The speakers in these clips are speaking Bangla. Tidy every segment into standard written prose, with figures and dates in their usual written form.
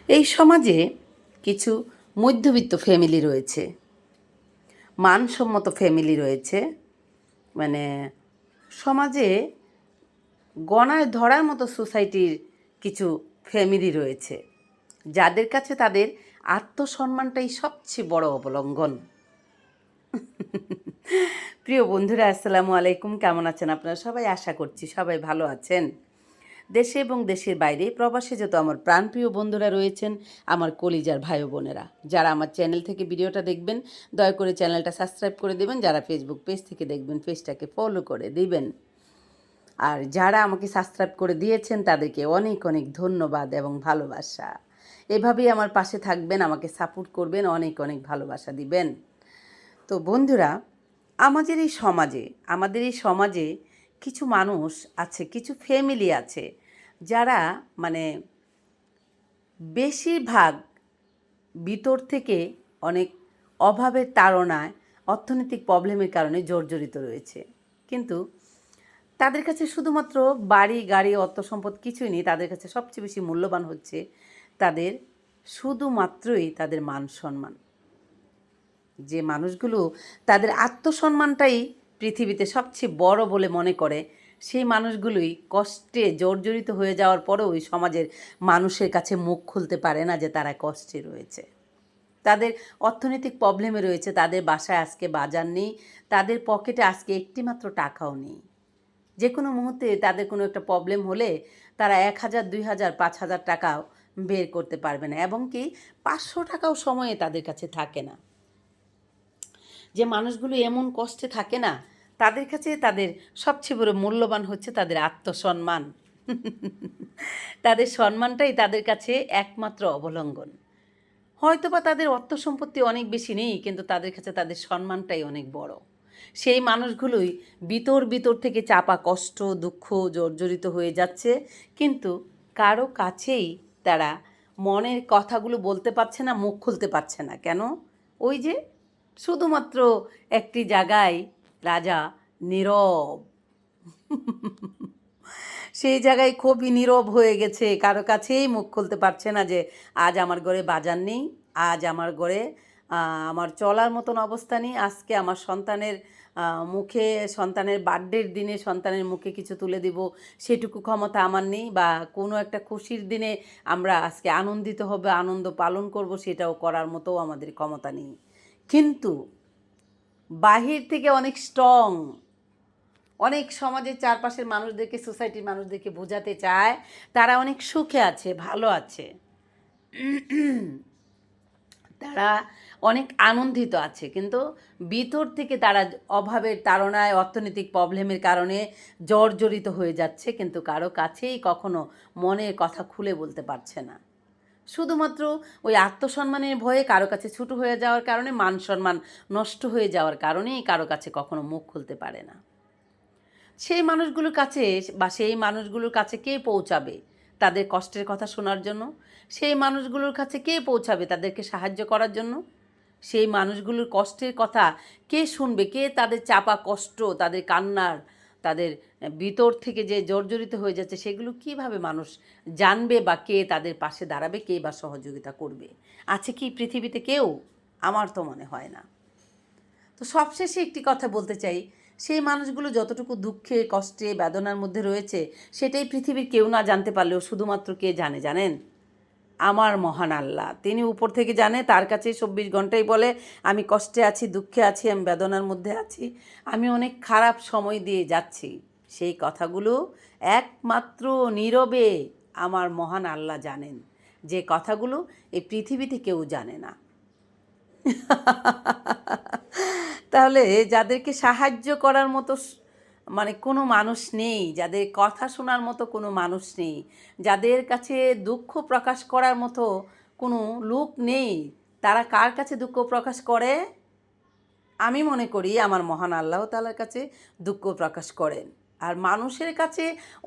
এই সমাজে কিছু মধ্যবিত্ত ফ্যামিলি রয়েছে, মানসম্মত ফ্যামিলি রয়েছে, মানে সমাজে গণায় ধরার মতো সোসাইটির কিছু ফ্যামিলি রয়েছে, যাদের কাছে তাদের আত্মসম্মানটাই সবচেয়ে বড় অবলম্বন। প্রিয় বন্ধুরা, আসসালামু আলাইকুম। কেমন আছেন আপনারা সবাই? আশা করছি সবাই ভালো আছেন। দেশে এবং দেশের বাইরে প্রবাসে যত আমার প্রাণপ্রিয় বন্ধুরা রয়েছেন, আমার কলিজার ভাই বোনেরা, যারা আমার চ্যানেল থেকে ভিডিওটা দেখবেন, দয়া করে চ্যানেলটা সাবস্ক্রাইব করে দেবেন। যারা ফেসবুক পেজ থেকে দেখবেন, পেজটাকে ফলো করে দিবেন। আর যারা আমাকে সাবস্ক্রাইব করে দিয়েছেন তাদেরকে অনেক অনেক ধন্যবাদ এবং ভালোবাসা। এভাবেই আমার পাশে থাকবেন, আমাকে সাপোর্ট করবেন, অনেক অনেক ভালোবাসা দিবেন। তো বন্ধুরা, আমাদের এই সমাজে কিছু মানুষ আছে, কিছু ফ্যামিলি আছে, যারা মানে বেশিরভাগ ভিতর থেকে অনেক অভাবের তাড়নায়, অর্থনৈতিক প্রবলেমের কারণে জর্জরিত রয়েছে। কিন্তু তাদের কাছে শুধুমাত্র বাড়ি গাড়ি অর্থ সম্পদ কিছুই নেই, তাদের কাছে সবচেয়ে বেশি মূল্যবান হচ্ছে তাদের শুধুমাত্রই তাদের মান সম্মান। যে মানুষগুলো তাদের আত্মসম্মানটাই পৃথিবীতে সবচেয়ে বড় বলে মনে করে, সেই মানুষগুলোই কষ্টে জর্জরিত হয়ে যাওয়ার পরেও ওই সমাজের মানুষের কাছে মুখ খুলতে পারে না যে তারা কষ্টে রয়েছে, তাদের অর্থনৈতিক প্রবলেমে রয়েছে, তাদের বাসায় আজকে বাজার নেই, তাদের পকেটে আজকে একটিমাত্র টাকাও নেই। যে কোনো মুহূর্তে তাদের কোনো একটা প্রবলেম হলে তারা 1,000, 2,000, 5,000 টাকাও বের করতে পারবে না, এবং কি 500 টাকাও সময়ে তাদের কাছে থাকে না। যে মানুষগুলো এমন কষ্টে থাকে না, তাদের কাছে তাদের সবচেয়ে বড় মূল্যবান হচ্ছে তাদের আত্মসম্মান। তাদের সম্মানটাই তাদের কাছে একমাত্র অবলম্বন। হয়তোবা তাদের অর্থ সম্পত্তি অনেক বেশি নেই, কিন্তু তাদের কাছে তাদের সম্মানটাই অনেক বড়। সেই মানুষগুলোই ভিতর থেকে চাপা কষ্ট, দুঃখ জর্জরিত হয়ে যাচ্ছে, কিন্তু কারো কাছেই তারা মনের কথাগুলো বলতে পারছে না, মুখ খুলতে পারছে না। কেন? ওই যে শুধুমাত্র একটি জায়গায় রাজা নীরব। সেই জায়গায় খুবই নীরব হয়ে গেছে, কারো কাছেই মুখ খুলতে পারছে না যে আজ আমার ঘরে বাজার নেই, আজ আমার ঘরে আমার চলার মতন অবস্থা নেই, আজকে আমার সন্তানের মুখে, সন্তানের বার্থডের দিনে সন্তানের মুখে কিছু তুলে দিব সেটুকু ক্ষমতা আমার নেই, বা কোনো একটা খুশির দিনে আমরা আজকে আনন্দিত হবে, আনন্দ পালন করব, সেটাও করার মতোও আমাদের ক্ষমতা নেই। কিন্তু বাহির থেকে অনেক স্ট্রং, অনেক সমাজের চারপাশের মানুষদেরকে, সোসাইটির মানুষদেরকে বোঝাতে চায় তারা অনেক সুখে আছে, ভালো আছে, তারা অনেক আনন্দিত আছে, কিন্তু ভিতর থেকে তারা অভাবের তাড়নায়, অর্থনৈতিক প্রবলেমের কারণে জর্জরিত হয়ে যাচ্ছে, কিন্তু কারো কাছেই কখনো মনের কথা খুলে বলতে পারছে না। শুধুমাত্র ওই আত্মসম্মানের ভয়ে, কারো কাছে ছোটো হয়ে যাওয়ার কারণে, মান সম্মান নষ্ট হয়ে যাওয়ার কারণেই কারো কাছে কখনো মুখ খুলতে পারে না। সেই মানুষগুলোর কাছে, বা সেই মানুষগুলোর কাছে কে পৌঁছাবে তাদের কষ্টের কথা শোনার জন্য? সেই মানুষগুলোর কাছে কে পৌঁছাবে তাদেরকে সাহায্য করার জন্য? সেই মানুষগুলোর কষ্টের কথা কে শুনবে? কে তাদের চাপা কষ্ট, তাদের কান্নার, তাদের ভিতর থেকে যে জর্জরিত হয়ে যাচ্ছে, সেগুলো কিভাবে মানুষ জানবে, বা কে তাদের পাশে দাঁড়াবে, কে বা সহযোগিতা করবে? আছে কি পৃথিবীতে কেউ? আমার তো মনে হয় না। তো সবশেষে একটি কথা বলতে চাই, সেই মানুষগুলো যতটুকু দুঃখে, কষ্টে, বেদনার মধ্যে রয়েছে, সেটাই পৃথিবীর কেউ না জানতে পারলেও শুধুমাত্র কে জানে জানেন? আমার মহান আল্লাহ। তিনি উপর থেকে জানে, তার কাছে 24 ঘন্টাই বলে আমি কষ্টে আছি, দুঃখে আছি, আমি বেদনার মধ্যে আছি, আমি অনেক খারাপ সময় দিয়ে যাচ্ছি। সেই কথাগুলো একমাত্র নীরবে আমার মহান আল্লাহ জানেন, যে কথাগুলো এই পৃথিবীতে কেউ জানে না। তাহলে যাদেরকে সাহায্য করার মতো মানে কোনো মানুষ নেই, যাদের কথা শোনার মতো কোনো মানুষ নেই, যাদের কাছে দুঃখ প্রকাশ করার মতো কোনো লোক নেই, তারা কার কাছে দুঃখ প্রকাশ করে? আমি মনে করি আমার মহান আল্লাহ তাআলার কাছে দুঃখ প্রকাশ করেন। আর মানুষের কাছে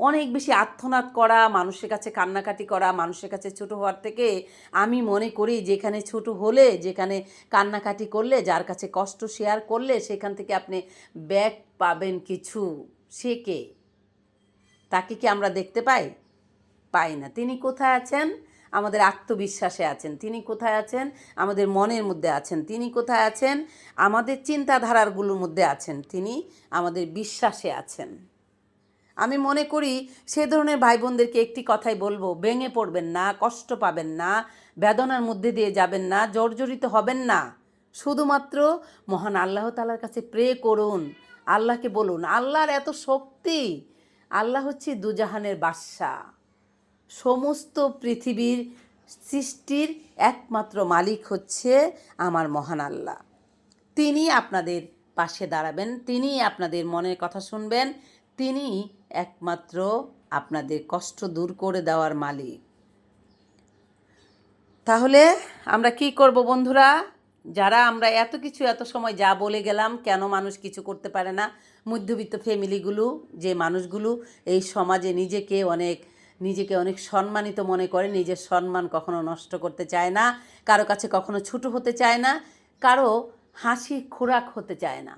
অনেক বেশি আর্তনাদ করা, মানুষের কাছে কান্নাকাটি করা, মানুষের কাছে ছোট হওয়ার থেকে আমি মনে করি যেখানে ছোট হলে, যেখানে কান্নাকাটি করলে, যার কাছে কষ্ট শেয়ার করলে সেখান থেকে আপনি ব্যাক পাবেন কিছু, সে কে? তাকে কি আমরা দেখতে পাই? পাই না। তিনি কোথায় আছেন? আমাদের আত্মবিশ্বাসে আছেন। তিনি কোথায় আছেন? আমাদের মনের মধ্যে আছেন। তিনি কোথায় আছেন? আমাদের চিন্তাধারাগুলোর মধ্যে আছেন। তিনি আমাদের বিশ্বাসে আছেন। আমি মনে করি সে ধরনের ভাই বোনদেরকে একটি কথাই বলবো, ভেঙে পড়বেন না, কষ্ট পাবেন না, বেদনার মধ্যে দিয়ে যাবেন না, জর্জরিত হবেন না। শুধুমাত্র মহান আল্লাহ তাআলার কাছে প্রে করুন। আল্লাহকে বলুন, আল্লাহর এত শক্তি। আল্লাহ হচ্ছে দুজাহানের বাদশা। সমস্ত পৃথিবীর সৃষ্টির একমাত্র মালিক হচ্ছে আমার মহান আল্লাহ। তিনি আপনাদের পাশে দাঁড়াবেন, তিনি আপনাদের মনের কথা শুনবেন, তিনি একমাত্র আপনাদের কষ্ট দূর করে দেওয়ার মালিক। তাহলে আমরা কি করব বন্ধুরা? যারা আমরা এত কিছু এত সময় যা বলে গেলাম, কেন মানুষ কিছু করতে পারে না? মধ্যবিত্ত ফ্যামিলিগুলো, যে মানুষগুলো এই সমাজে নিজেকে অনেক সম্মানিত মনে করে, নিজের সম্মান কখনো নষ্ট করতে চায় না, কারো কাছে কখনো ছোট হতে চায় না, কারো হাসি খোরাক হতে চায় না।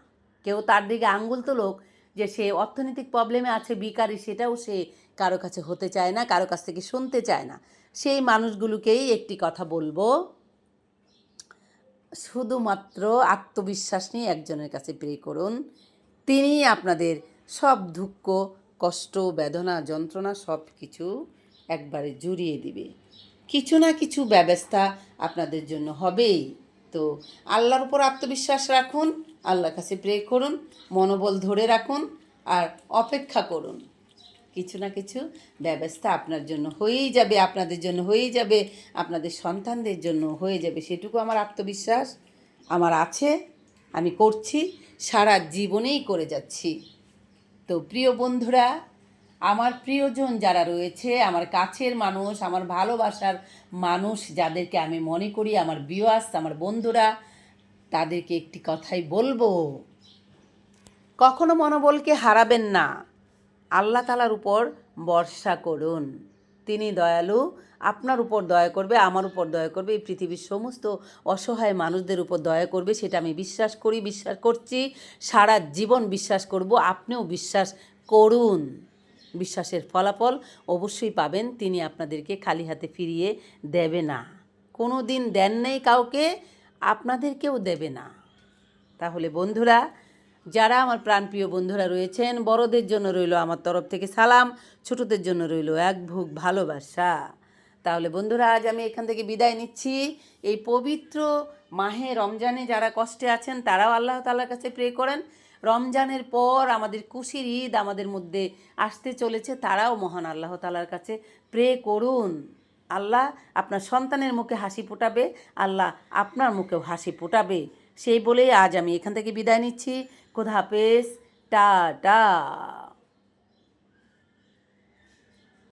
কেউ তার দিকে আঙ্গুল তোলক যে সে অর্থনৈতিক প্রবলেমে আছে, বিকারি, সেটাও সে কারো কাছে হতে চায় না, কারো কাছ থেকে শুনতে চায় না। সেই মানুষগুলোকেই একটি কথা বলবো, শুধুমাত্র আত্মবিশ্বাস নিয়ে একজনের কাছে প্রে করুন। তিনি আপনাদের সব দুঃখ, কষ্ট, বেদনা, যন্ত্রণা সব কিছু একবারে জুড়িয়ে দিবে। কিছু না কিছু ব্যবস্থা আপনাদের জন্য হবেই। তো আল্লাহর উপর আত্মবিশ্বাস রাখুন, আল্লাহর কাছে প্রে করুন, মনোবল ধরে রাখুন আর অপেক্ষা করুন। কিছু না কিছু ব্যবস্থা আপনার জন্য হয়েই যাবে, আপনাদের জন্য হয়েই যাবে, আপনাদের সন্তানদের জন্য হয়ে যাবে। সেটুকু আমার আত্মবিশ্বাস আমার আছে, আমি করছি, সারা জীবনেই করে যাচ্ছি। তো প্রিয় বন্ধুরা, আমার প্রিয়জন যারা রয়েছে, আমার কাছের মানুষ, আমার ভালোবাসার মানুষ, যাদেরকে আমি মনে করি আমার ভিউয়ার্স, আমার বন্ধুরা, তাদেরকে একটি কথাই বলবো, কখনো মনোবলকে হারাবেন না। আল্লাহ তাআলার উপর ভরসা করুন, তিনি দয়ালু, আপনার উপর দয়া করবে, আমার উপর দয়া করবে, এই পৃথিবীর সমস্ত অসহায় মানুষদের উপর দয়া করবে। সেটা আমি বিশ্বাস করি, বিশ্বাস করছি, সারা জীবন বিশ্বাস করব। আপনিও বিশ্বাস করুন। বিশ্বাসের ফলাফল অবশ্যই পাবেন। তিনি আপনাদেরকে খালি হাতে ফিরিয়ে দেবে না, কোনো দিন দেন নেই কাউকে, আপনাদেরকেও দেবে না। তাহলে বন্ধুরা, যারা আমার প্রাণপ্রিয় বন্ধুরা রয়েছেন, বড়দের জন্য রইল আমার তরফ থেকে সালাম, ছোটদের জন্য রইল এক বুক ভালোবাসা। তাহলে বন্ধুরা, আজ আমি এখান থেকে বিদায় নিচ্ছি। এই পবিত্র মাহে রমজানে যারা কষ্টে আছেন, তারাও আল্লাহ তাআলার কাছে প্রে করেন। রমজানের পর আমাদের খুশির ঈদ আমাদের মধ্যে আসতে চলেছে, তারাও মহান আল্লাহ তাআলার কাছে প্রে করুন। আল্লাহ আপনার সন্তানের মুখে হাসি ফোটাবে, আল্লাহ আপনার মুখেও হাসি ফোটাবে। সেই বলেই আজ আমি এখান থেকে বিদায় নিচ্ছি। খোদা হাফেজ, টাটা।